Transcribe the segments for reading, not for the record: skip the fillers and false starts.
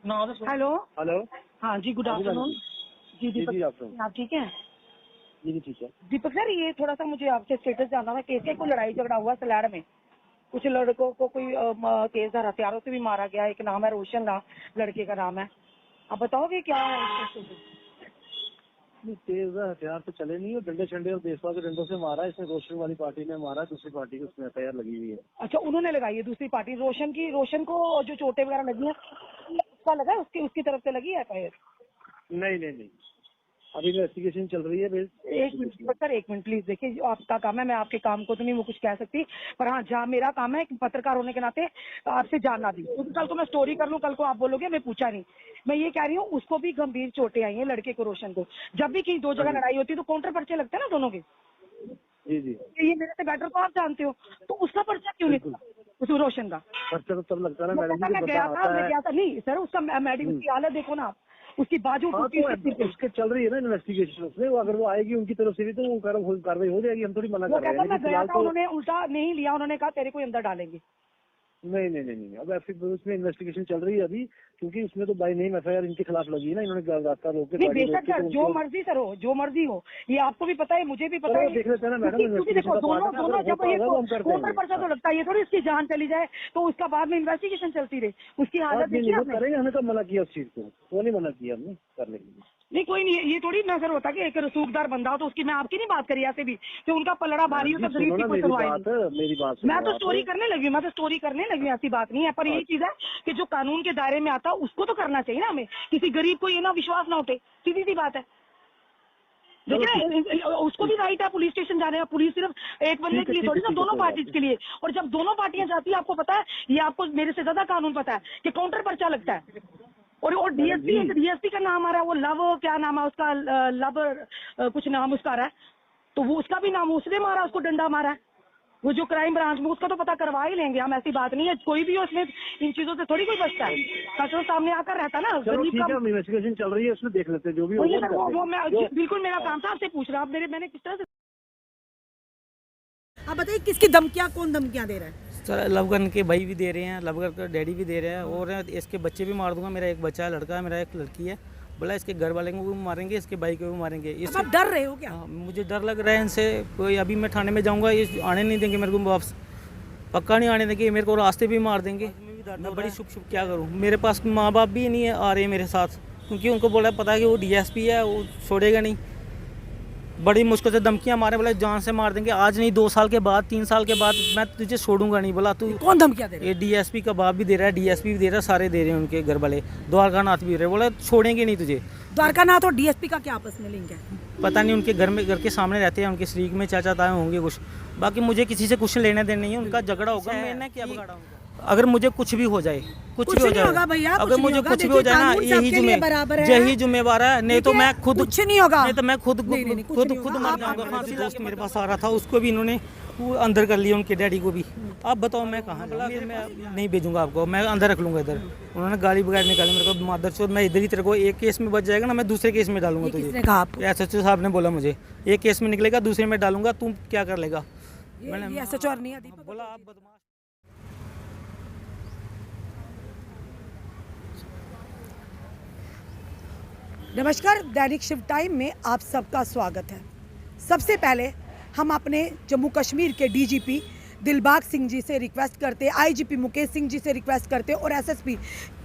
Hello. Hello. हाँ जी, good afternoon. जी जी दीपक, afternoon. आप ठीक हैं? जी ठीक है। दीपक सर, ये थोड़ा सा मुझे आपसे स्टेटस जानना था। केस का कोई लड़ाई झगड़ा हुआ सलाड़ में, कुछ लड़कों को कोई केस हथियारों से भी मारा गया। एक नाम है रोशन नाम, लड़के का नाम है। आप बताओगे क्या है इसका status? नहीं, तेज हथियार तो चले नहीं, और डंडे शंडे और देशवा के डंडों से मारा। इसमें रोशन वाली पार्टी ने मारा, दूसरी पार्टी की उसमें एफआईआर लगी हुई है। अच्छा, उन्होंने लगाई है दूसरी पार्टी। रोशन को जो चोटें वगैरह लगी है उसका लगा है, उसकी तरफ से लगी है एफआईआर? नहीं, अभी इन्वेस्टिगेशन चल रही है। एक मिनट सर, एक मिनट प्लीज। देखिए, जो आपका काम है, मैं आपके काम को तो नहीं वो कुछ कह सकती, पर हाँ, जहाँ मेरा काम है एक पत्रकार होने के नाते आपसे जानना भी, क्योंकि कल को मैं स्टोरी कर लूँ, कल को आप बोलोगे मैं पूछा नहीं। मैं ये कह रही हूँ, उसको भी गंभीर चोटें आई हैं, लड़के को, रोशन को। जब भी कहीं दो जगह लड़ाई होती है तो काउंटर पर्चे लगते हैं ना दोनों के। जी ये मेरे से बेटर तो आप जानते हो, तो उसका पर्चा क्यों नहीं बिल्कुल। था उस रोशन का? पर्चा तो तब लगता है ना वो मैडम पता, जी, मैं जब गया बता था, आता मैं है। गया था। नहीं सर, उसका उसकी हालत देखो ना आप, उसकी बाजू हाँ, टूटी तो हुई थी। उसके चल रही है ना इन्वेस्टिगेशन उसमें। वो अगर वो आएगी उनकी तरफ से भी तो वो कार्रवाई हो जाएगी। हम थोड़ी मना वो कर रहे कहता हैं, मैं लेकिन गया फिलहाल था, तो उन्होंने उल्टा नहीं लिया, उन्होंने कहा तेरे को अंदर डालेंगे। नहीं। अब ऐसी उसमें इन्वेस्टिगेशन चल रही है अभी, क्योंकि उसमें तो बाई नेम एफआईआर इनके खिलाफ लगी है ना। इन्होंने रास्ता रोक के नहीं, गाड़ी रोक बेशक के सर, तो जो उनको। मर्जी सर हो, जो मर्जी हो, ये आपको भी पता है, मुझे भी पता चलो है। देख लेते हैं ना मैडम, क्योंकि इन्वेस्टिगेशन देखो, का पार्ट दोनों है ना। दोनों अगर जब होता ये होगा तो हम कर काउंटर देंगे। पर्चा तो हाँ। लगता है, ये थोड़ी इसकी जान चली जाए तो उसका बाद में इन्वेस्टिगेशन चलती रहे। उसकी हालत नहीं देखी वो आपने? करेंगे, हमें कब मना किया उस चीज को? वो नहीं मना किया हमने करने के लिए। नहीं, कोई नहीं, ये थोड़ी नजर होता कि एक रसूखदार बंदा हो तो उसकी, मैं आपकी नहीं बात करी ऐसे भी कि उनका पलड़ा भारी मैडम हो जी तो गरीब सुनो की ना कोई सुनवाई नहीं। मेरी बात मैं सुनो तो आप। स्टोरी करने लगी हूँ, ऐसी बात नहीं है। पर यही चीज है कि जो कानून के दायरे में आता है उसको तो करना चाहिए ना हमें। किसी गरीब को ये ना विश्वास ना उठे, सीधी सी बात है। चलो देखिए, उसको भी राइट है पुलिस स्टेशन जाने का। पुलिस सिर्फ एक बंदे के लिए थोड़ी ना, दोनों कोई बात पार्टीज नहीं। के लिए। और जब दोनों पार्टियां जाती है, आपको पता है, ये आपको मेरे से ज्यादा कानून पता है कि काउंटर पर्चा लगता है। और मैडम डीएसपी, जी एक डीएसपी का नाम आ रहा है, वो लव, क्या नाम है उसका, लव कुछ नाम उसका आ रहा है, तो वो उसका भी नाम, उसने मारा, उसको डंडा मारा है। वो जो क्राइम ब्रांच में, उसका तो पता करवा ही लेंगे हम, ऐसी बात नहीं है। कोई भी हो इसमें, इन चीजों से थोड़ी कोई बचता है। सच तो सामने आकर रहता ना चलो गरीब ठीक का। है, हम इन्वेस्टिगेशन चल रही है, उसमें देख लेते हैं जो भी वही होगा है हम सर, कर वो मैं देंगे। बिल्कुल मेरा हाँ। काम था आपसे पूछ रहा। आप मैंने किस तरह से। आप बताइए, किसकी धमकियां, कौन धमकियां दे रहा है? सर लवगन के भाई भी दे रहे हैं, लवगन का डैडी भी दे रहे हैं, और इसके बच्चे भी मार दूंगा। मेरा एक बच्चा है, लड़का है, मेरा एक लड़की है। बोला इसके घर वाले को भी मारेंगे, इसके भाई को भी मारेंगे। अब आप डर रहे हो क्या? हाँ, मुझे डर लग रहा है इनसे। कोई अभी मैं थाने में जाऊंगा, ये आने नहीं देंगे मेरे को वापस, पक्का नहीं आने देंगे। मेरे को रास्ते भी मार देंगे। मैं बड़ी शुभ क्या करूँ? मेरे पास माँ बाप भी नहीं आ रहे मेरे साथ, क्योंकि उनको बोला पता है कि वो डीएसपी है, वो छोड़ेगा नहीं। बड़ी मुश्किल से धमकियां मारे, बोला जान से मार देंगे। आज नहीं, 2 साल के बाद, 3 साल के बाद मैं तुझे छोड़ूंगा नहीं। बोला तू कौन धमकियां दे रहा है? ये डीएसपी का बाप भी दे रहा है, डीएसपी भी दे रहा है, सारे दे रहे हैं उनके घर वाले। द्वारका नाथ भी दे रहे हैं। बोला छोड़ेंगे नहीं तुझे। द्वारकानाथ और डीएसपी का क्या आपस में लिंक है? पता नहीं, उनके घर के सामने रहते हैं, उनके शरीक में चाचा ताए होंगे कुछ। बाकी मुझे किसी से कुछ लेने देने नहीं है। उनका झगड़ा होगा, मैंने क्या बिगाड़ा उनका? अगर मुझे कुछ भी हो जाए, कुछ भी हो नहीं होगा जाए भैया, अगर कुछ मुझे नहीं होगा। कुछ भी हो देखिए, जाए ना, कानून सबके लिए बराबर है। यही जिम्मेवार है। नहीं तो मैं खुद, कुछ नहीं होगा। नहीं तो मैं खुद नहीं, नहीं, कुछ खुद नहीं खुद होगा। मर जाऊंगा। फांसी दोस्त मेरे पास आ रहा था, उसको भी इन्होंने वो अंदर कर लिया, उनके डैडी को भी। अब बताओ मैं कहाँ जाऊँ? मैं नहीं भेजूंगा आपको, मैं अंदर रख लूंगा इधर। उन्होंने गाली बगैर निकाली मेरे को, मादर चोद। मैं इधर ही तेरे को, एक केस में बच जाएगा ना, मैं दूसरे केस में डालूंगा तुझे। किसने कहा आपको? एसएचओ साहब ने बोला मुझे, एक केस में निकलेगा, दूसरे में डालूंगा, तुम क्या कर लेगा? ये एसएचओ नहीं है दीपक। बोला आप बदमाश। नमस्कार, दैनिक शिव टाइम में आप सबका स्वागत है। सबसे पहले हम अपने जम्मू कश्मीर के डीजीपी दिलबाग सिंह जी से रिक्वेस्ट करते हैं, आईजीपी मुकेश सिंह जी से रिक्वेस्ट करते हैं, और एसएसपी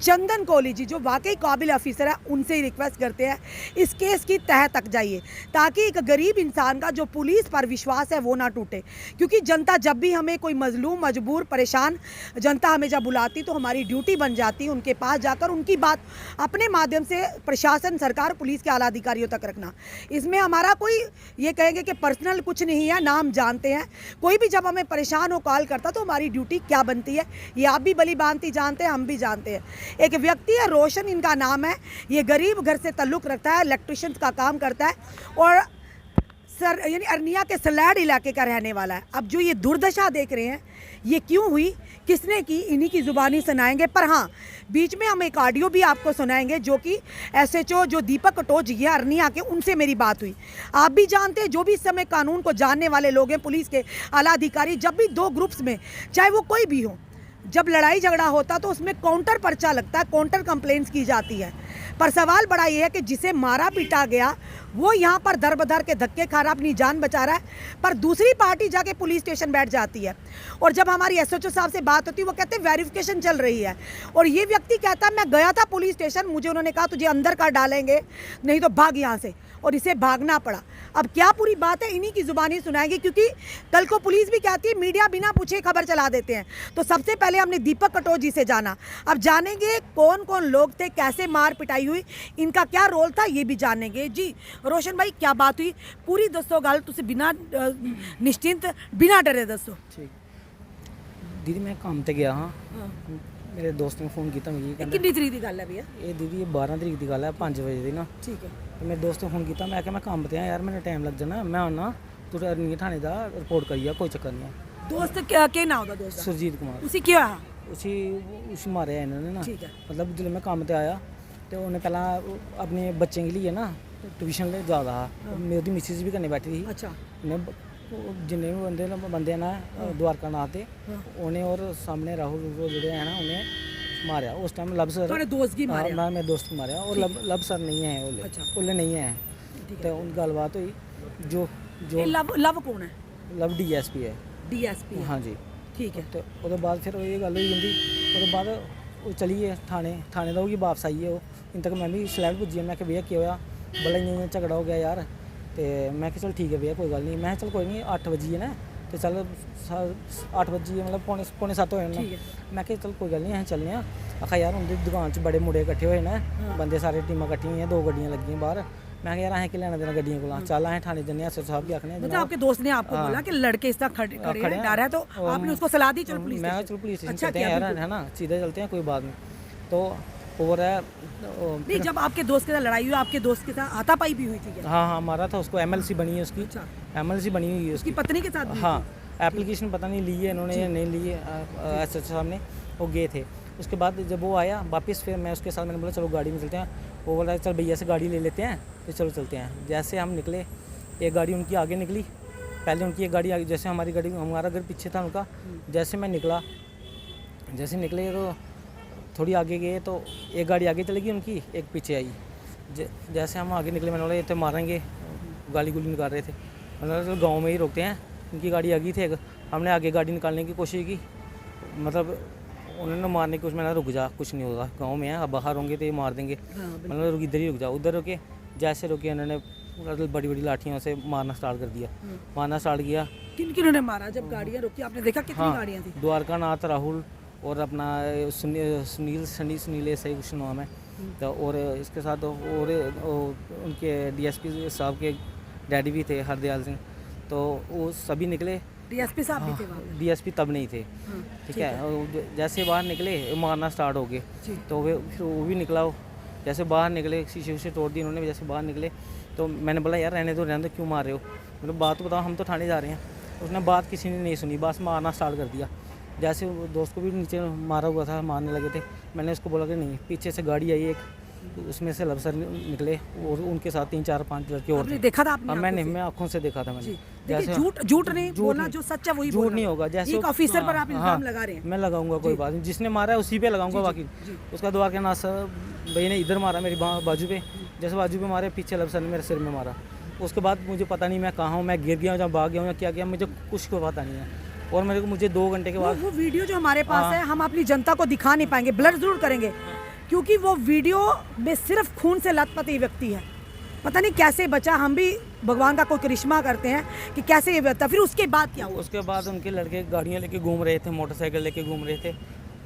चंदन कोहली जी जो वाकई काबिल ऑफिसर है, उनसे ही रिक्वेस्ट करते हैं इस केस की तह तक जाइए, ताकि एक गरीब इंसान का जो पुलिस पर विश्वास है वो ना टूटे। क्योंकि जनता जब भी हमें कोई मजलूम, मजबूर, परेशान जनता हमें जब बुलाती तो हमारी ड्यूटी बन जाती है उनके पास जाकर उनकी बात अपने माध्यम से प्रशासन, सरकार, पुलिस के आला अधिकारियों तक रखना। इसमें हमारा कोई ये कहेंगे कि पर्सनल कुछ नहीं है, ना हम जानते हैं। कोई भी जब हमें परेशान हो कॉल करता तो हमारी ड्यूटी क्या बनती है, ये आप भी भली भांति जानते हैं, हम भी जानते हैं। एक व्यक्ति है, रोशन इनका नाम है। ये गरीब घर से ताल्लुक़ रखता है, इलेक्ट्रिशियन का काम करता है, और सर यानी अरनिया के सलाड़ इलाके का रहने वाला है। अब जो ये दुर्दशा देख रहे हैं, ये क्यों हुई, किसने की, इन्हीं की ज़ुबानी सुनाएंगे। पर हाँ, बीच में हम एक ऑडियो भी आपको सुनाएंगे जो कि एसएचओ जो दीपक कटोच जी है अरनिया के, उनसे मेरी बात हुई। आप भी जानते हैं, जो भी इस समय कानून को जानने वाले लोग हैं, पुलिस के आला अधिकारी, जब भी दो ग्रुप्स में, चाहे वो कोई भी हो, जब लड़ाई झगड़ा होता तो उसमें काउंटर पर्चा लगता है, काउंटर कंप्लेंट्स की जाती है। पर सवाल बड़ा ये है कि जिसे मारा पीटा गया वो यहाँ पर दर बदर के धक्के खा रहा, अपनी जान बचा रहा है, पर दूसरी पार्टी जाके पुलिस स्टेशन बैठ जाती है। और जब हमारी एसएचओ साहब से बात होती है वो कहते हैं वेरिफिकेशन चल रही है, और ये व्यक्ति कहता है मैं गया था पुलिस स्टेशन, मुझे उन्होंने कहा तुझे अंदर कर डालेंगे नहीं तो भाग यहाँ से, और इसे भागना पड़ा। अब क्या पूरी बात है इन्हीं की जुबानी सुनाएंगे, क्योंकि कल को पुलिस भी कहती है मीडिया बिना पूछे खबर चला देते हैं। तो सबसे पहले हमने दीपक कटोच जी से जाना, अब जानेंगे कौन कौन लोग थे, कैसे मार पिटाई हुई, इनका क्या रोल था, ये भी जानेंगे। जी रोशन भाई क्या बात हुई पूरी दसो गल, तुसी बिना निश्चिंत बिना डरे दसो। ठीक दीदी मैं काम ते गया हाँ, मेरे दोस्त ने फोन किया मिगी कितनी तरीक की गल है भैया? ये दीदी ये 12 तरीक की गल है 5 बजे की ना। ठीक है। तो मेरे दोस्त ने फोन किया, मैं क्या मैं काम ते यार मैंने टाइम लग जाना, मैं आना तू नहीं थाने दा रिपोर्ट करिए, कोई चक्कर नहीं है। दोस्त क्या नाम होता दोस्त? सुरजीत कुमार। उसी क्या है? उसी मारे इन्होंने ना। ठीक है। मतलब जिसले मैं काम ते आया तो उन्हें पहला अपने बच्चे के लिए ना ट्यूशन ले जा रहा, मेरी मिसिस भी करने बैठी थी। अच्छा। उन्हें जिन्ने भी बंदे ना द्वारका नाथ थे उन्हें, और सामने राहुल जोड़े है ना उन्हें मारा उस टाइम। लब सर तुम्हारे दोस्त की मारे? मैं मेरे दोस्त को मारा, और लब सर नहीं है ओले। अच्छा। ओले नहीं है तो उन गलबात हुई जो जो लव कौन है? लब डीएसपी है। डीएसपी? हाँ जी। ठीक है। तो उसके बाद फिर ये गल हुई जंदी, उसके बाद वो चलिए थाने दा होगी वापस आइए। वो इन तक मैं भी स्लैब पुज्जी, मैं भैया क्या होया, बड़ा इ'यां झगड़ा हो गया यार। तो मैं चल ठीक है भैया कोई गल नहीं, मैं चल कोई नहीं 8 बजे ना, तो चल 8 बजे मतलब पौने 7 होए ना, मैं चल कोई गल नहीं अस चलने। आखा यार उनकी दुकान च बड़े मुड़े कट्ठे होए ना, बंदे सारे टीमां कट्ठी हुई, 2 गड्डियां लगियां बाहर। मैं यार असें की लैना देना गड्डियां कोला, चल असें थाने जन्ने एसएचओ साहब की आखने। मतलब आपके दोस्त ने आपको बोला कि लड़के इस तरह खड़े हैं, डर है, तो आपने उसको सलाह दी चल पुलिस मैं चल पुलिस स्टेशन चलते हैं यार, है ना, सीधे चलते हैं कोई बात नहीं। तो और है नहीं, जब आपके दोस्त के साथ लड़ाई हुई आपके दोस्त के साथ हाथापाई भी हुई थी क्या? हाँ मारा था उसको, एमएलसी बनी है उसकी। अच्छा। एमएलसी बनी हुई है उसकी पत्नी के साथ भी? हाँ, एप्लीकेशन पता नहीं ली है इन्होंने या नहीं ली है, एसएचओ साहब ने, वो गए थे। उसके बाद जब वो आया वापस, फिर मैं उसके साथ मैंने बोला चलो गाड़ी में चलते हैं। वो बोला चल भैया से गाड़ी ले लेते हैं, तो चलो चलते हैं। जैसे हम निकले, एक गाड़ी उनकी आगे निकली, पहले उनकी एक गाड़ी आगे, जैसे हमारी गाड़ी, हमारा घर पीछे था उनका। जैसे मैं निकला, जैसे निकले तो थोड़ी आगे गए तो एक गाड़ी आगे चलेगी उनकी, एक पीछे आई। जैसे हम आगे निकले, मैंने बोला ये तो मारेंगे, गाली गुली निकाल रहे थे। मैंने बोला गाँव में ही रोकते हैं, उनकी गाड़ी आगे थी, हमने आगे गाड़ी निकालने की कोशिश की, मतलब उन्होंने मारने की कोशिश। मैंने रुक जा, कुछ नहीं होगा, गाँव में है, अब बाहर होंगे तो ये मार देंगे। मैंने रुक, इधर ही रुक जा। उधर रुके, जैसे रुके उन्होंने बड़ी बड़ी लाठियों से मारना स्टार्ट कर दिया। मारना स्टार्ट किया। किन किन्होंने मारा जब गाड़ियाँ रुकी? आपने देखा कितनी गाड़ियाँ थी? द्वारका नाथ, राहुल और अपना सुनील ऐसा ही कुछ नाम है। तो और इसके साथ और उनके डीएसपी साहब के डैडी भी थे, हरदयाल सिंह। तो वो सभी निकले। डीएसपी साहब भी थे वहाँ पे? डीएसपी तब नहीं थे। ठीक है। और जैसे बाहर निकले मारना स्टार्ट हो गए, तो फिर वो भी निकला। जैसे बाहर निकले, शीशे उसे तोड़ दिए उन्होंने। जैसे बाहर निकले तो मैंने बोला यार रहने दो क्यों मार रहे हो, मतलब बात तो बताओ, हम तो थाने जा रहे हैं। उसने बात किसी ने नहीं सुनी, बस मारना स्टार्ट कर दिया। जैसे वो दोस्त को भी नीचे मारा हुआ था, मारने लगे थे। मैंने उसको बोला कि नहीं, पीछे से गाड़ी आई एक, उसमें से लबसर निकले और उनके साथ 3 4 5 लड़के और थे। देखा था आपने? मैंने मैं आंखों से देखा था मैंने। जैसे झूठ नहीं बोलना, जो सच है वही झूठ नहीं होगा। जैसे एक ऑफिसर पर आप इल्जाम लगा रहे हैं। मैं लगाऊंगा, कोई बात नहीं, जिसने मारा है उसी पे लगाऊंगा। बाकी उसका द्वार के नाथ भाई ने इधर मारा मेरी बाजू पे, जैसे बाजू पे मारे, पीछे लबसर ने मेरे सिर में मारा। उसके बाद मुझे पता नहीं मैं कहाँ हूँ, मैं गिर गया हूँ या भाग गया हूँ या क्या किया, मुझे कुछ को पता नहीं है। और मुझे 2 घंटे के बाद वो वीडियो जो हमारे पास है, हम अपनी जनता को दिखा नहीं पाएंगे, ब्लर जरूर करेंगे, क्योंकि वो वीडियो में सिर्फ खून से लथपथ ये व्यक्ति है। पता नहीं कैसे बचा, हम भी भगवान का कोई करिश्मा करते हैं कि कैसे ये बचा। फिर उसके बाद क्या हुआ? उसके बाद उनके लड़के गाड़ियाँ लेके घूम रहे थे, मोटरसाइकिल लेके घूम रहे थे।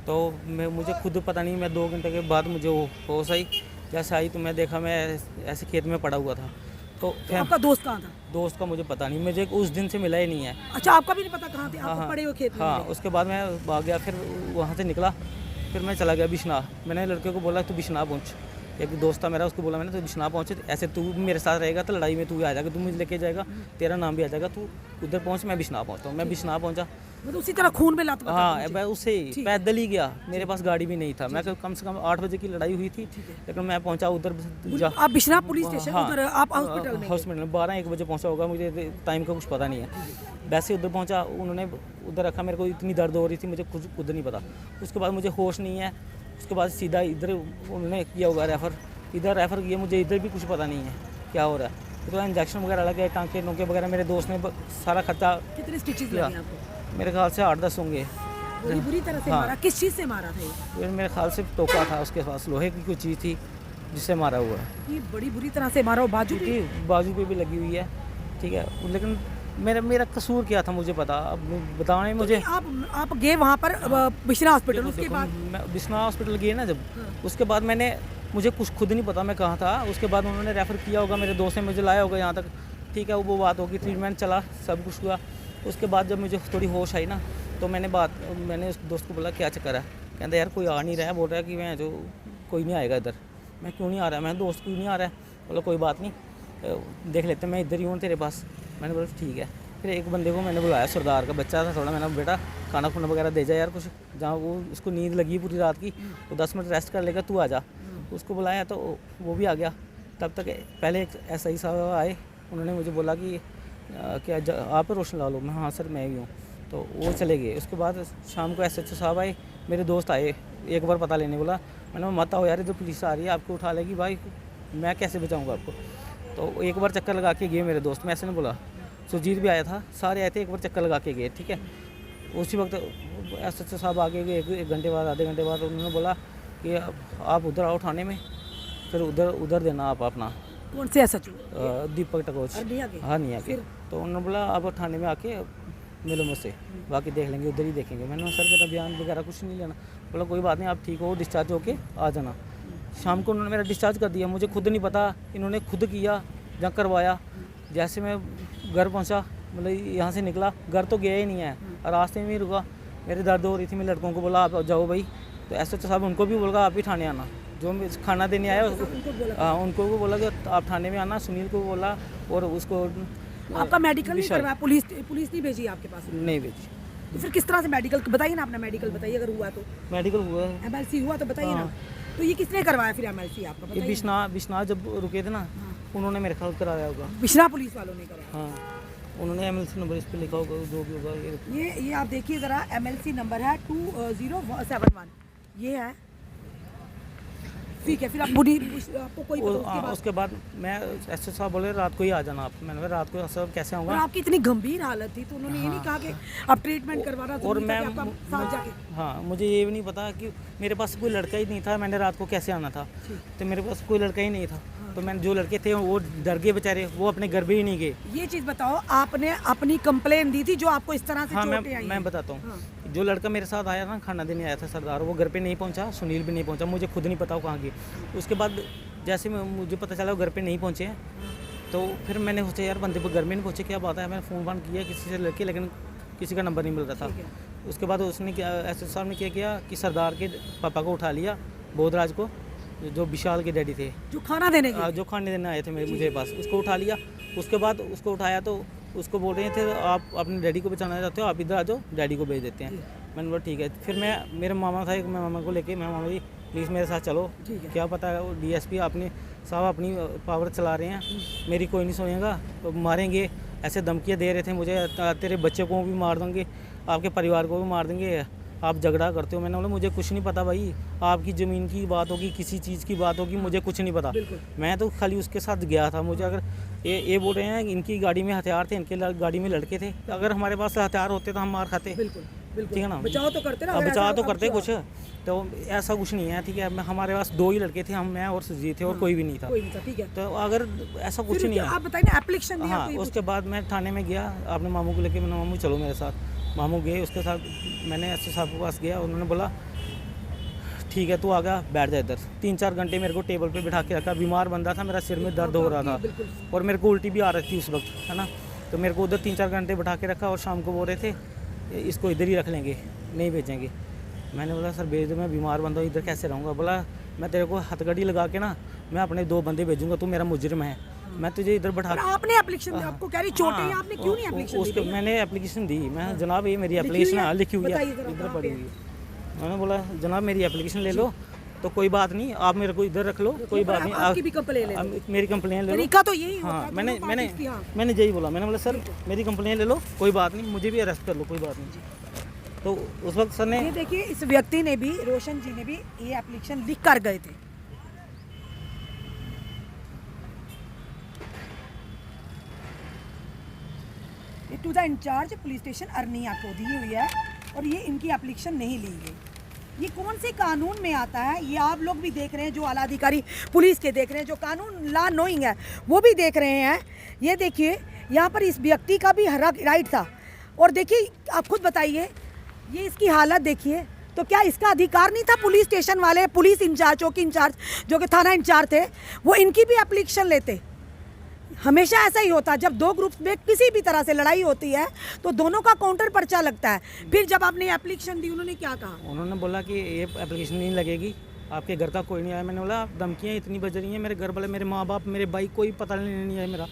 तो मुझे खुद पता नहीं, मैं 2 घंटे के बाद मुझे वो होश आई। जैसे आई तो मैं देखा, मैं ऐसे खेत में पड़ा हुआ था। तो आपका दोस्त कहाँ था? दोस्त का मुझे पता नहीं, मुझे उस दिन से मिला ही नहीं है। अच्छा, आपका भी नहीं पता कहाँ थे? आप पड़े हुए खेत में? हाँ। उसके बाद मैं भाग गया, फिर वहाँ से निकला, फिर मैं चला गया बिश्नाह। मैंने लड़के को बोला तू बिश्नाह पहुँच, एक दोस्त था मेरा, उसको बोला मैंने तू बिश्नाह पहुँच, ऐसे तू मेरे साथ रहेगा तो लड़ाई में तू आ जाएगा, तू मुझे लेके जाएगा, तेरा नाम भी आ जाएगा, तू उधर पहुँच। मैं बिश्नाह पहुँचता हूँ। मैं बिश्नाह पहुँचा, मतलब उसी तरह खून में लत पता हाँ मैं उससे पैदल ही गया, मेरे पास गाड़ी भी नहीं था। मैं कम से कम 8 बजे की लड़ाई हुई थी, लेकिन मैं पहुंचा उधर आप बिश्नाह पुलिस स्टेशन उधर आप हॉस्पिटल में हॉस्पिटल में 12-1 बजे पहुंचा होगा, मुझे टाइम का कुछ पता नहीं है। वैसे उधर पहुंचा, उन्होंने उधर रखा, मेरे को इतनी दर्द हो रही थी मुझे कुछ खुद नहीं पता। उसके बाद मुझे होश नहीं है, उसके बाद सीधा इधर उन्होंने किया होगा रेफ़र, इधर रेफ़र किया, मुझे इधर भी कुछ पता नहीं है क्या हो रहा है। तो इंजेक्शन वगैरह लगे, टाँके नोके वगैरह, मेरे दोस्त ने सारा खर्चा। कितने स्टिचेस लगे आपको? मेरे ख्याल से 8-10 होंगे। बड़ी बुरी तरह से मारा? किस चीज़ से मारा था ये? मेरे ख्याल से टोका था उसके पास, लोहे की कोई चीज़ थी जिससे मारा हुआ है। ये बड़ी बुरी तरह से मारा हो, बाजू पे? बाजू पे भी लगी हुई है, ठीक है। लेकिन मेरा कसूर क्या था मुझे पता, अब बताने मुझे। आप गए वहाँ पर बिश्नाह हॉस्पिटल, उसके बाद? बिश्नाह हॉस्पिटल गए ना जब, उसके बाद मुझे कुछ खुद नहीं पता मैं कहाँ था। उसके बाद उन्होंने रेफ़र किया होगा, मेरे दोस्त ने मुझे लाया होगा यहाँ तक, ठीक है। वो बात होगी, ट्रीटमेंट चला, सब कुछ हुआ। उसके बाद जब मुझे थोड़ी होश आई ना, तो मैंने उस दोस्त को बोला क्या चक्कर है। कहता यार कोई आ नहीं रहा है, बोल रहा है कि मैं जो कोई नहीं आएगा इधर। मैं क्यों नहीं आ रहा है, मैं दोस्त क्यों नहीं आ रहा है। बोला कोई बात नहीं, देख लेते, मैं इधर ही हूँ तेरे पास। मैंने बोला ठीक है। फिर एक बंदे को मैंने बुलाया, सरदार का बच्चा था थोड़ा, मैंने बेटा खाना खुना वगैरह दे जा यार कुछ, जहाँ वो उसको नींद लगी पूरी रात की, वो 10 मिनट रेस्ट कर लेगा, तू आ जा। उसको बुलाया तो वो भी आ गया। तब तक पहले एक SI साहब आए, उन्होंने मुझे बोला कि क्या आप रोशन लाल हो? मैं हाँ सर मैं ही हूँ। तो वो चले गए। उसके बाद शाम को SHO साहब आए, मेरे दोस्त आए एक बार पता लेने। बोला मैंने मत आओ यार, इधर पुलिस आ रही है, आपको उठा लेगी। भाई मैं कैसे बचाऊँगा आपको? तो एक बार चक्कर लगा के गए मेरे दोस्त, मैं ऐसे नहीं बोला। सुजीत भी आया था, सारे आए थे, एक बार चक्कर लगा के गए, ठीक है। उसी वक्त SHO साहब आगे गए, 1 घंटे बाद, आधे घंटे बाद उन्होंने बोला कि आप उधर आओ थाने में, फिर उधर देना आप अपना। कौन से SHO? दीपक टकोच। हाँ नहीं आके। तो उन्होंने बोला आप थाने में आके मिलो मुझसे, बाकी देख लेंगे, उधर ही देखेंगे। मैंने सर मेरा बयान वगैरह कुछ नहीं लेना। बोला कोई बात नहीं, आप ठीक हो, डिस्चार्ज होके आ जाना। शाम को उन्होंने मेरा डिस्चार्ज कर दिया, मुझे खुद नहीं पता, इन्होंने खुद किया जहाँ करवाया। जैसे मैं घर पहुँचा, मतलब यहाँ से निकला, घर तो गया ही नहीं है, रास्ते में ही रुका, मेरी दर्द हो रही थी। मैं लड़कों को बोला आप जाओ भाई, तो SHO साहब उनको भी बोला आप ही थाने आना, जो खाना देने आया उनको भी बोला कि आप थाने में आना। सुनील को बोला, और उसको आपका मेडिकल नहीं करवाया? पुलिस नहीं भेजी आपके पास? नहीं भेजी। तो फिर किस तरह से मेडिकल, बताइए ना अपना मेडिकल बताइए, अगर हुआ तो। मेडिकल हुआ है, MLC हुआ तो बताइए ना। तो ये किसने करवाया फिर MLC आपका? ये बिश्नाह जब रुके थे ना, उन्होंने मेरे ख्याल कराया होगा। बिश्नाह पुलिस वालों ने कराया? हाँ, उन्होंने MLC नंबर इस पे लिखा होगा, जो भी होगा। ये आप देखिए ज़रा, MLC नंबर है 2071, ये है, ठीक है। फिर आप आपको कोई उसके बाद मैं SHO साहब बोले रात को ही आ जाना आप। मैंने कहा रात को सब कैसे आऊँगा? आपकी इतनी गंभीर हालत थी तो उन्होंने ये नहीं कहा कि आप ट्रीटमेंट करवाना? और मैं हाँ, मुझे ये भी नहीं पता कि मेरे पास कोई लड़का ही नहीं था, मैंने रात को कैसे आना था? तो मेरे पास कोई लड़का ही नहीं था, तो मैंने जो लड़के थे वो डर गए बेचारे, वो अपने घर भी ही नहीं गए। ये चीज़ बताओ, आपने अपनी कंप्लेन दी थी जो आपको इस तरह से चोटें आई? मैं बताता हूँ। जो लड़का मेरे साथ आया ना, खाना देने आया था सरदार, वो घर पे नहीं पहुंचा, सुनील भी नहीं पहुंचा, मुझे खुद नहीं पता वो कहाँ गए। उसके बाद जैसे मुझे पता चला वो घर पे नहीं पहुंचे हैं, तो फिर मैंने सोचा यार बंदे पर घर में नहीं पहुंचे, क्या बात है। मैंने फ़ोन किया किसी से लड़के, लेकिन किसी का नंबर नहीं मिल रहा था। उसके बाद उसने क्या, SHO साहब ने क्या किया कि सरदार के पापा को उठा लिया, बोधराज को, जो विशाल के डैडी थे, जो खाना देने आए थे मुझे पास, उसको उठा लिया। उसके बाद उसको उठाया तो उसको बोल रहे थे आप अपने डैडी को बचाना चाहते हो, आप इधर आ जाओ, डैडी को भेज देते हैं। मैंने बोला ठीक है। फिर मेरे मामा था एक, मैं मामा को लेके, मैं मामा जी प्लीज़ मेरे साथ चलो, क्या पता है वो DSP अपनी साहब अपनी पावर चला रहे हैं, मेरी कोई नहीं सुनेगा तो मारेंगे, ऐसे धमकियाँ दे रहे थे मुझे, तेरे बच्चे को भी मार देंगे, आपके परिवार को भी मार देंगे, आप झगड़ा करते हो। मैंने बोला मुझे कुछ नहीं पता भाई, आपकी ज़मीन की बात होगी, किसी चीज़ की बात होगी, मुझे कुछ नहीं पता। मैं तो खाली उसके साथ गया था। मुझे अगर ये बोल रहे हैं इनकी गाड़ी में हथियार थे, इनके गाड़ी में लड़के थे, अगर हमारे पास हथियार होते तो हम मार खाते, ठीक है ना। बचाव तो करते ना, बचाव तो करते कुछ, तो ऐसा कुछ नहीं है, ठीक है। हमारे पास 2 ही लड़के थे, हम, मैं और सुजीत थे, और कोई भी नहीं था, ठीक है। तो अगर ऐसा कुछ नहीं है, आप बताइए ना एप्लीकेशन दिया? हाँ, उसके बाद मैं थाने में गया अपने मामू को लेके, मैंने मामू चलो मेरे साथ, मामू गए, उसके साथ मैंने SHO साहब के पास गया, उन्होंने बोला ठीक है तू आ गया, बैठ जा इधर। 3-4 घंटे मेरे को टेबल पे बिठा के रखा, बीमार बंदा था, मेरा सिर में दर्द हो रहा था और मेरे को उल्टी भी आ रही थी उस वक्त, है ना। तो मेरे को उधर 3-4 घंटे बिठा के रखा, और शाम को बोल रहे थे इसको इधर ही रख लेंगे, नहीं भेजेंगे। मैंने बोला सर भेज दो, मैं बीमार बंदा हूँ, इधर कैसे रहूँगा। बोला मैं तेरे को हथकड़ी लगा के ना, मैं अपने 2 बंदे भेजूँगा, तू मेरा मुजरिम है, मैं तुझे इधर बैठा पर आपने एप्लीकेशन दी, आपको कह रही चोटें हैं, आपने क्यों नहीं एप्लीकेशन उसके दी? मैंने एप्लीकेशन दी, मैं जनाब ये मेरी लिखी हुई एप्लीकेशन है? लिखी हुई है, बताइए जरा, इधर कहाँ पड़ी पे हुई है। मैंने बोला जनाब मेरी एप्लीकेशन ले लो, तो कोई बात नहीं, आप मेरे को इधर रख लो, कोई बात नहीं, आपकी भी कंप्लेन ले लो। आप मेरी कंप्लेन ले लो। तरीका तो यही होता हाँ है, मैंने दोनों मैंने पार्टीज की, हाँ। मैंने यही बोला, मैंने बोला सर मेरी कंप्लेन ले लो, कोई बात नहीं, मुझे भी अरेस्ट कर लो, कोई बात नहीं। तो उस वक्त सर ने ये देखिए इस व्यक्ति ने भी, रोशन जी ने भी ये एप्लीकेशन लिख कर गए थे। ये to the incharge police station Arnia को दी हुई है और ये इनकी एप्लीकेशन नहीं ली गई। ये कौन से कानून में आता है, ये आप लोग भी देख रहे हैं, जो आला अधिकारी पुलिस के देख रहे हैं, जो कानून ला नोइंग है वो भी देख रहे हैं। ये देखिए यहाँ पर इस व्यक्ति का भी राइट था, और देखिए आप खुद बताइए, ये इसकी हालत देखिए, तो क्या इसका अधिकार नहीं था? पुलिस स्टेशन वाले, पुलिस इंचार्ज, चौकी इंचार्ज, जो कि थाना इंचार्ज थे, वो इनकी भी एप्लीकेशन लेते। हमेशा ऐसा ही होता है, जब दो ग्रुप्स में किसी भी तरह से लड़ाई होती है तो दोनों का काउंटर पर्चा लगता है। फिर जब आपने एप्लीकेशन दी, उन्होंने क्या कहा? उन्होंने बोला कि ये एप्लीकेशन नहीं लगेगी, आपके घर का कोई नहीं आया। मैंने बोला धमकियाँ इतनी बज रही हैं, मेरे घर वाले, मेरे माँ बाप, मेरे भाई, कोई पता नहीं आया, मेरा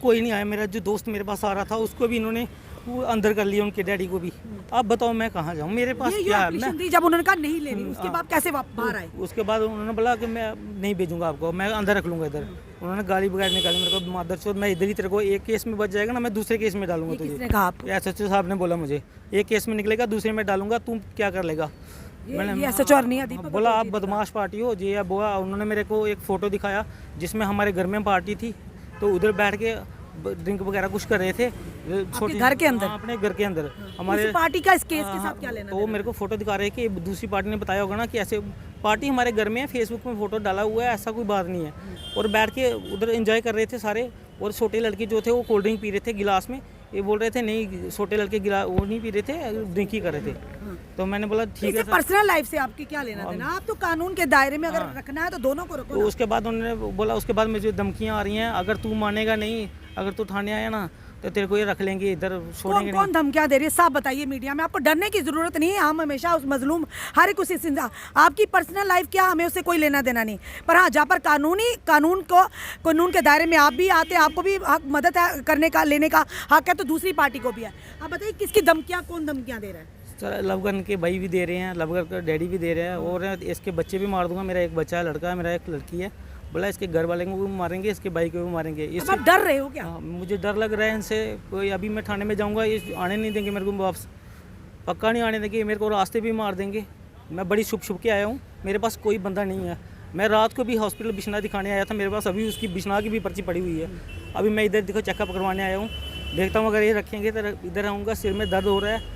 कोई नहीं आया। मेरा जो दोस्त मेरे पास आ रहा था उसको भी इन्होंने वो अंदर कर लिया, उनके डैडी को भी। अब बताओ मैं कहाँ जाऊँ, मेरे पास क्या है? एप्लीकेशन दी जब उन्होंने कहा नहीं लेनी, उसके बाद कैसे बाहर आए? उसके बाद उन्होंने बोला कि मैं नहीं भेजूंगा आपको, मैं अंदर रख लूँगा इधर। उन्होंने गाली बगैर निकाली मेरे को, मादरचोद मैं इधर ही तेरे को एक केस में बच जाएगा ना, मैं दूसरे केस में डालूंगा तुझे। किसने कहा आपको? एसएचओ साहब ने बोला मुझे, एक केस में निकलेगा दूसरे में डालूंगा, तुम क्या कर लेगा? ये एसएचओ अरनिया दीपक बोला आप बदमाश पार्टी हो जी। अब बोला, उन्होंने मेरे को एक फ़ोटो दिखाया जिसमें हमारे घर में पार्टी थी, तो उधर बैठ के ड्रिंक वगैरह कुछ कर रहे थे छोटी घर के अंदर? हाँ, अपने घर के अंदर। हमारे उस पार्टी का इस केस के साथ क्या लेना? तो वो मेरे को फोटो दिखा रहे हैं कि दूसरी पार्टी ने बताया होगा ना कि ऐसे पार्टी हमारे घर में है, फेसबुक में फोटो डाला हुआ है, ऐसा कोई बात नहीं है। और बैठ के उधर एंजॉय कर रहे थे सारे, और छोटे लड़के जो थे वो कोल्ड ड्रिंक पी रहे थे गिलास में। ये बोल रहे थे नहीं, छोटे लड़के गिलास वो नहीं पी रहे थे, ड्रिंक ही कर रहे थे। तो मैंने बोला ठीक है सर। पर्सनल लाइफ से आपकी क्या लेना देना? आप तो कानून के दायरे में अगर रखना है तो दोनों को रखो तो ना। उसके बाद उन्होंने बोला, उसके बाद मुझे धमकियाँ आ रही हैं, अगर तू मानेगा नहीं, अगर तू थाने आया ना तो तेरे को ये रख लेंगे, इधर छोड़ेंगे कौन धमकियां दे रही है? साफ बताइए मीडिया में। आपको डरने की जरूरत नहीं है, हम हमेशा उस मजलूम हर एक उसी आपकी पर्सनल लाइफ क्या, हमें उससे कोई लेना देना नहीं। पर हाँ, जहाँ पर कानून के दायरे में आप भी आते, आपको भी हक मदद है करने का, लेने का हक है, तो दूसरी पार्टी को भी है। आप बताइए किसकी धमकियाँ, कौन धमकियाँ दे रहा है? सर लवगन के भाई भी दे रहे हैं, लवगन का डैडी भी दे रहे हैं, और इसके बच्चे भी मार दूंगा। मेरा एक बच्चा है, लड़का है, मेरा एक लड़की है। बोला इसके घर वाले को भी मारेंगे, इसके भाई को भी मारेंगे। अब आप डर रहे हो क्या? मुझे डर लग रहा है इनसे। कोई अभी मैं थाने में जाऊंगा, ये आने नहीं देंगे मेरे को वापस, पक्का नहीं आने देंगे। मेरे को रास्ते भी मार देंगे। मैं बड़ी छुप के आया हूँ, मेरे पास कोई बंदा नहीं है। मैं रात को भी हॉस्पिटल बिछना दिखाने आया था, मेरे पास अभी उसकी बिछना की भी पर्ची पड़ी हुई है। अभी मैं इधर देखो चेकअप करवाने आया हूँ, देखता हूँ अगर ये रखेंगे तो इधर आऊँगा। सिर में दर्द हो रहा है,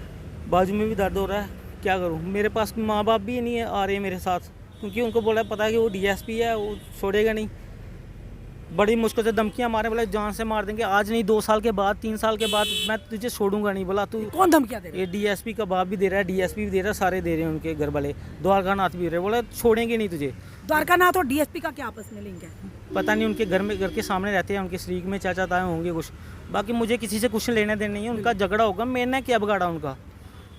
बाजू में भी दर्द हो रहा है, क्या करूँ? मेरे पास माँ बाप भी नहीं आ रहे मेरे साथ, क्योंकि उनको बोला पता है कि वो डीएसपी है, वो छोड़ेगा नहीं। बड़ी मुश्किल से धमकियाँ मारे, बोला जान से मार देंगे, आज नहीं 2 साल के बाद, 3 साल के बाद मैं तुझे छोड़ूंगा नहीं। बोला तू कौन धमकियाँ दे रहा है? ये डीएसपी का बाप भी दे रहा है, डीएसपी भी दे रहा है, सारे दे रहे हैं उनके घर वाले, द्वारका नाथ भी दे रहे हैं। बोला छोड़ेंगे नहीं तुझे। द्वारका नाथ और डीएसपी का क्या आपस में लिंक है? पता नहीं, उनके घर के सामने रहते हैं, उनके शरीक में चाचा ताए होंगे कुछ। बाकी मुझे किसी से कुछ लेने देने नहीं है, उनका झगड़ा होगा, मैंने क्या बिगाड़ा उनका?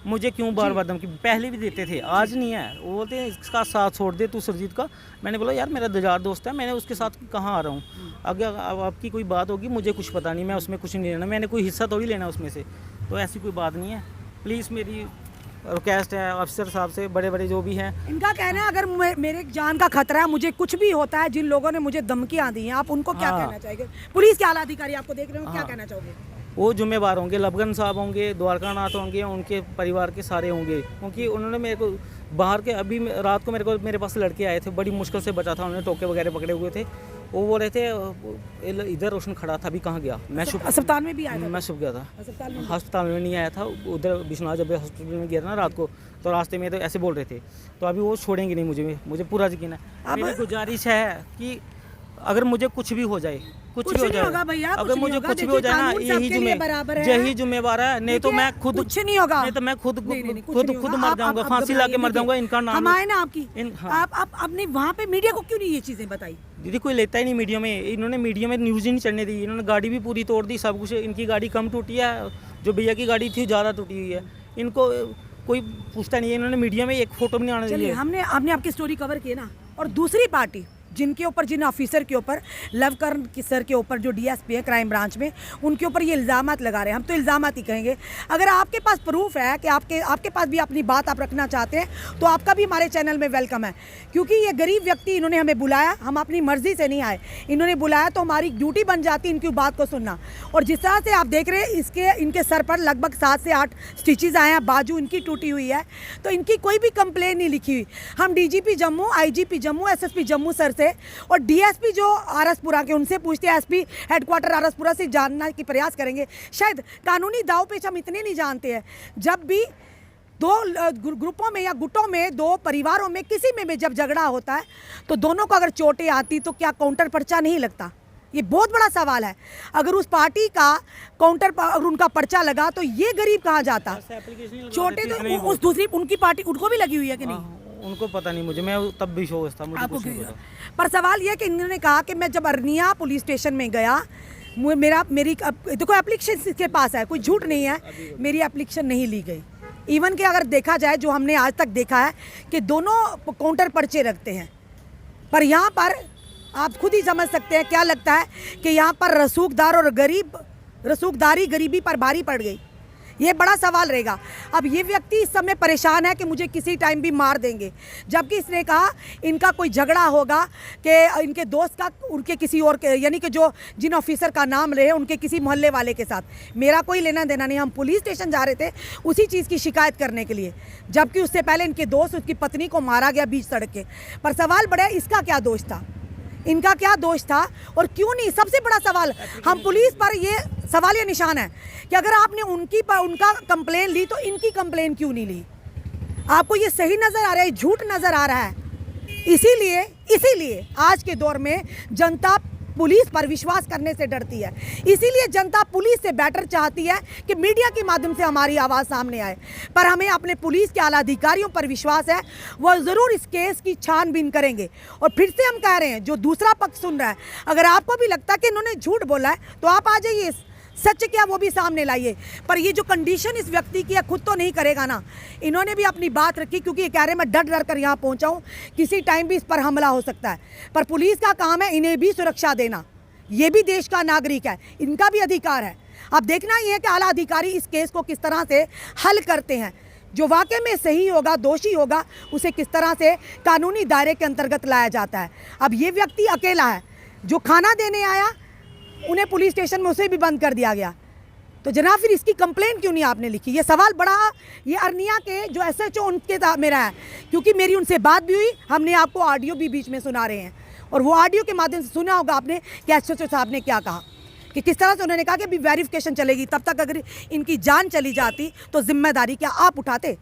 मुझे क्यों बार बार धमकी? पहले भी देते थे, आज नहीं है। वो बोलते हैं इसका साथ छोड़ दे तू सुरजीत का। मैंने बोला यार मेरा दजार दोस्त है, मैंने उसके साथ कहाँ आ रहा हूँ? अगर आपकी कोई बात होगी, मुझे कुछ पता नहीं, मैं उसमें कुछ नहीं लेना, मैंने कोई हिस्सा थोड़ी लेना उसमें से। तो ऐसी कोई बात नहीं है। प्लीज़ मेरी रिक्वेस्ट है अफसर साहब से, बड़े बड़े जो भी हैं। इनका कहना है अगर मेरे जान का खतरा है, मुझे कुछ भी होता है, जिन लोगों ने मुझे धमकियाँ दी हैं, आप उनको क्या कहना चाहेंगे? पुलिस के आला अधिकारी आपको देख रहे हो, क्या कहना चाहोगे? वो जिम्मेवार होंगे, लवगन साहब होंगे, द्वारका नाथ होंगे, उनके परिवार के सारे होंगे, क्योंकि उन्होंने मेरे को बाहर के अभी रात को मेरे पास लड़के आए थे, बड़ी मुश्किल से बचा था, उन्होंने टोके वगैरह पकड़े हुए थे। वो बोल रहे थे इधर रोशन खड़ा था, अभी कहाँ गया? मैं अस्पताल में भी आया था? मैं छुप गया था अस्पताल में नहीं आया था, उधर बिश्नाथ जब हॉस्पिटल में गया था ना रात को, तो रास्ते में तो ऐसे बोल रहे थे। तो अभी वो छोड़ेंगे नहीं, मुझे पूरा यकीन है। मेरी गुजारिश है कि अगर मुझे कुछ भी हो जाए, कुछ भी हो जाए, अगर मुझे कुछ भी हो जाए ना, यही जिम्मेवार है, नहीं तो मैं खुद कुछ नहीं होगा, नहीं तो मैं खुद मर जाऊंगा, फांसी लाके मर जाऊंगा। इनका नाम हम आए ना आपकी, आप अपने वहाँ पे मीडिया को क्यों नहीं ये चीजें बताई? दीदी कोई लेता ही नहीं मीडिया में, इन्होंने मीडिया में न्यूज़ ही नहीं चलने दी। इन्होंने गाड़ी भी पूरी तोड़ दी, सब कुछ। इनकी गाड़ी कम टूटी है, जो भैया की गाड़ी थी ज़्यादा टूटी हुई है। इनको कोई पूछता नहीं है, इन्होंने मीडिया में एक फोटो भी नहीं आने दी। हमने आपकी स्टोरी कवर की ना, और दूसरी पार्टी जिनके ऊपर, जिन ऑफिसर के ऊपर, लवकर्ण सर के ऊपर जो डीएसपी है क्राइम ब्रांच में, उनके ऊपर ये इल्ज़ामात लगा रहे हैं। हम तो इल्ज़ामात ही कहेंगे। अगर आपके पास प्रूफ है कि आपके पास भी अपनी बात आप रखना चाहते हैं तो आपका भी हमारे चैनल में वेलकम है, क्योंकि ये गरीब व्यक्ति, इन्होंने हमें बुलाया, हम अपनी मर्जी से नहीं आए, इन्होंने बुलाया तो हमारी ड्यूटी बन जाती इनकी बात को सुनना। और जिस तरह से आप देख रहे हैं इनके सर पर लगभग 7 से 8 स्टिचेज आए हैं, बाजू इनकी टूटी हुई है, तो इनकी कोई भी कंप्लेन नहीं लिखी हुई। हम DGP Jammu, IGP Jammu, SSP Jammu sir से और डीएसपी जो आरसपुरा के, उनसे पूछते हैं, एसपी हेडक्वार्टर आरसपुरा से जानना की प्रयास करेंगे। शायद कानूनी दाव पेच हम इतने नहीं जानते हैं। जब भी दो ग्रुपों में या गुटों में, दो परिवारों में, किसी में भी जब झगड़ा होता है तो दोनों को अगर चोटें आती तो क्या काउंटर पर्चा नहीं लगता? ये बहुत बड़ा सवाल है। अगर उस पार्टी का काउंटर अगर उनका पर्चा लगा तो ये गरीब कहाँ जाता? चोटें तो उस दूसरी उनकी पार्टी, उनको भी लगी हुई है कि नहीं? उनको पता नहीं, मुझे, मैं तब भी शोर था, मुझे कुछ नहीं पता। पर सवाल यह कि इन्होंने कहा कि मैं जब अरनिया पुलिस स्टेशन में गया, मेरी देखो एप्लीकेशन इसके पास है, कोई झूठ नहीं है, मेरी एप्लीकेशन नहीं ली गई। इवन कि अगर देखा जाए, जो हमने आज तक देखा है कि दोनों काउंटर पर्चे रखते हैं, पर यहाँ पर आप खुद ही समझ सकते हैं क्या लगता है कि यहाँ पर रसूखदार और रसूखदारी गरीबी पर भारी पड़ गई। ये बड़ा सवाल रहेगा। अब ये व्यक्ति इस समय परेशान है कि मुझे किसी टाइम भी मार देंगे, जबकि इसने कहा इनका कोई झगड़ा होगा कि इनके दोस्त का उनके किसी और के, यानी कि जो जिन ऑफिसर का नाम रहे उनके किसी मोहल्ले वाले के साथ। मेरा कोई लेना देना नहीं। हम पुलिस स्टेशन जा रहे थे उसी चीज़ की शिकायत करने के लिए, जबकि उससे पहले इनके दोस्त, उसकी पत्नी को मारा गया बीच सड़क के। पर सवाल बड़ा है, इसका क्या दोष था, इनका क्या दोष था और क्यों नहीं? सबसे बड़ा सवाल हम पुलिस पर ये सवाल, ये निशान है कि अगर आपने उनका कंप्लेन ली तो इनकी कंप्लेन क्यों नहीं ली? आपको ये सही नज़र आ रहा है, झूठ नज़र आ रहा है। इसीलिए आज के दौर में जनता पुलिस पर विश्वास करने से डरती है। इसीलिए जनता पुलिस से बेटर चाहती है कि मीडिया के माध्यम से हमारी आवाज़ सामने आए। पर हमें अपने पुलिस के आला अधिकारियों पर विश्वास है, वो ज़रूर इस केस की छानबीन करेंगे। और फिर से हम कह रहे हैं, जो दूसरा पक्ष सुन रहा है, अगर आपको भी लगता है कि इन्होंने झूठ बोला है तो आप आ जाइए, सच क्या वो भी सामने लाइए। पर ये जो कंडीशन इस व्यक्ति की है, खुद तो नहीं करेगा ना। इन्होंने भी अपनी बात रखी, क्योंकि ये कह रहे हैं मैं डर कर यहाँ पहुँचा हूँ, किसी टाइम भी इस पर हमला हो सकता है। पर पुलिस का काम है इन्हें भी सुरक्षा देना। ये भी देश का नागरिक है, इनका भी अधिकार है। अब देखना ये है कि आला अधिकारी इस केस को किस तरह से हल करते हैं। जो वाकई में सही होगा, दोषी होगा, उसे किस तरह से कानूनी दायरे के अंतर्गत लाया जाता है। अब ये व्यक्ति अकेला है, जो खाना देने आया उन्हें पुलिस स्टेशन में उसे भी बंद कर दिया गया। तो जनाब फिर इसकी कंप्लेन क्यों नहीं आपने लिखी? ये सवाल बड़ा, ये अरनिया के जो एसएचओ उनके मेरा है, क्योंकि मेरी उनसे बात भी हुई, हमने आपको ऑडियो भी बीच में सुना रहे हैं, और वो ऑडियो के माध्यम से सुना होगा आपने कि एसएचओ साहब ने क्या कहा, कि किस तरह से उन्होंने कहा कि अभी वेरिफिकेशन चलेगी, तब तक अगर इनकी जान चली जाती तो जिम्मेदारी क्या आप उठाते?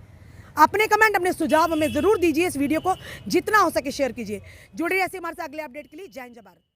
अपने कमेंट, अपने सुझाव हमें ज़रूर दीजिए। इस वीडियो को जितना हो सके शेयर कीजिए। जुड़े रहिए हमारे साथ अगले अपडेट के लिए। जय हिंद, जय भारत।